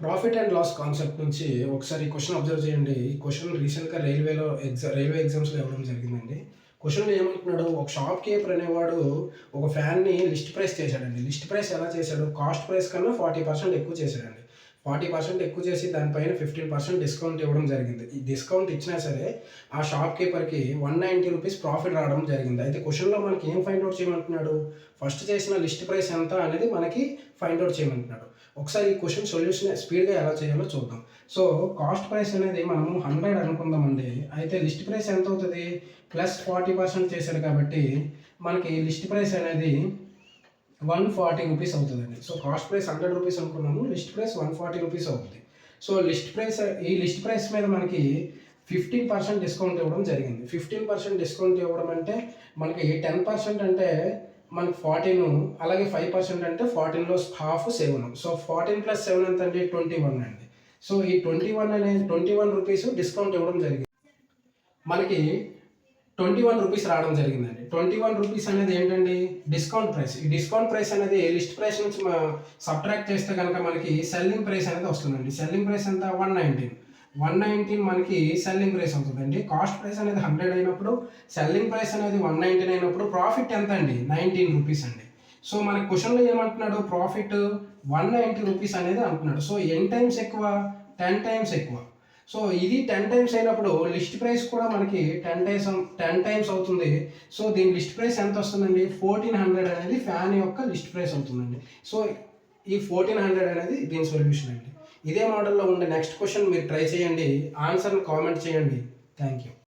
Profit and loss concept నుంచి ఒకసారి ఈ క్వెషన్ అబ్జర్వ్ చేయండి. ఈ క్వెషన్ రీసెంట్‌గా రైల్వే ఎగ్జామ్స్‌లో ఇవ్వడం జరిగిందండి. క్వెషన్‌లో ఏమంటున్నాడు, ఒక షాప్ కీపర్ అనేవాడు ఒక ఫ్యాన్‌ని లిస్ట్ ప్రైస్ చేశాడండి. లిస్ట్ ప్రైస్ ఎలా చేశాడు? కాస్ట్ ప్రైస్ కన్నా 40% ఎక్కువ చేశాడండి. 40% ఎక్కువ చేసి దానిపైన 15% డిస్కౌంట్ ఇవ్వడం జరిగింది. ఈ డిస్కౌంట్ ఇచ్చినా సరే ఆ షాప్ కీపర్‌కి ₹190 ప్రాఫిట్ రావడం జరిగింది. అయితే క్వెషన్‌లో మనకి ఏం ఫైండ్ ఔట్ చేయమంటున్నాడు? ఫస్ట్ చేసిన లిస్ట్ ప్రైస్ ఎంత అనేది మనకి ఫైండ్ ఔట్ చేయమంటున్నాడు. ఒకసారి ఈ క్వెషన్ సొల్యూషన్ స్పీడ్‌గా ఎలా చేయాలో చూద్దాం. సో, కాస్ట్ ప్రైస్ అనేది మనము 100 అనుకుందామండి. అయితే లిస్ట్ ప్రైస్ ఎంత అవుతది? ప్లస్ 40% చేశాడు కాబట్టి మనకి లిస్ట్ ప్రైస్ అనేది ₹140 అవుతదండి. సో, కాస్ట్ ప్రైస్ ₹100 అనుకున్నాము. లిస్ట్ ప్రైస్ ₹140 అవుతుంది. సో, ఈ లిస్ట్ ప్రైస్ మీద మనకి 15% డిస్కౌంట్ ఇవ్వడం జరిగింది. 15% డిస్కౌంట్ ఇవ్వడం అంటే మనకి 10% అంటే మనకి 14, అలాగే 5% అంటే 14లో హాఫ్ 7. సో, 14 + 7 ఎంతండి? 21 అండి. సో, ఈ 21 అనేది ₹21 డిస్కౌంట్ ఇవ్వడం జరిగింది. మనకి ₹21 రావడం జరిగిందండి. ₹21 అనేది ఏంటండి? Discount price. ఈ డిస్కౌంట్ ప్రైస్ అనేది లిస్ట్ ప్రైస్ నుంచి సబ్ట్రాక్ట్ చేస్తే గనక మనకి సెల్లింగ్ ప్రైస్ అనేది వస్తుందండి. సెల్లింగ్ ప్రైస్ ఎంత? 119. 119 మనకి సెల్లింగ్ ప్రైస్ అవుతదండి. కాస్ట్ ప్రైస్ అనేది 100 అయినప్పుడు, సెల్లింగ్ ప్రైస్ అనేది 119 అయినప్పుడు ప్రాఫిట్ ఎంత అండి? ₹19 అండి. సో, మన క్వెషన్‌లో ఏమంటున్నాడు? ప్రాఫిట్ ₹190 అనేది అంటున్నాడు. సో, ఎన్ని టైమ్స్ ఎక్కువ? 10 టైమ్స్ ఎక్కువ. సో, ఇది 10 టైమ్స్ అయినప్పుడు లిస్ట్ ప్రైస్ కూడా మనకి 10 టైమ్స్ అవుతుంది. సో, దీని లిస్ట్ ప్రైస్ ఎంతొస్తుందండి? 1400 అనేది ఫ్యాన్ యొక్క లిస్ట్ ప్రైస్ అవుతుందండి. సో, ఈ 1400 అనేది దీని సొల్యూషన్ అండి. ఇదే మోడల్‌లో ఉండే నెక్స్ట్ క్వెషన్ మీరు ట్రై చేయండి. ఆన్సర్‌ని కామెంట్ చేయండి. Thank you.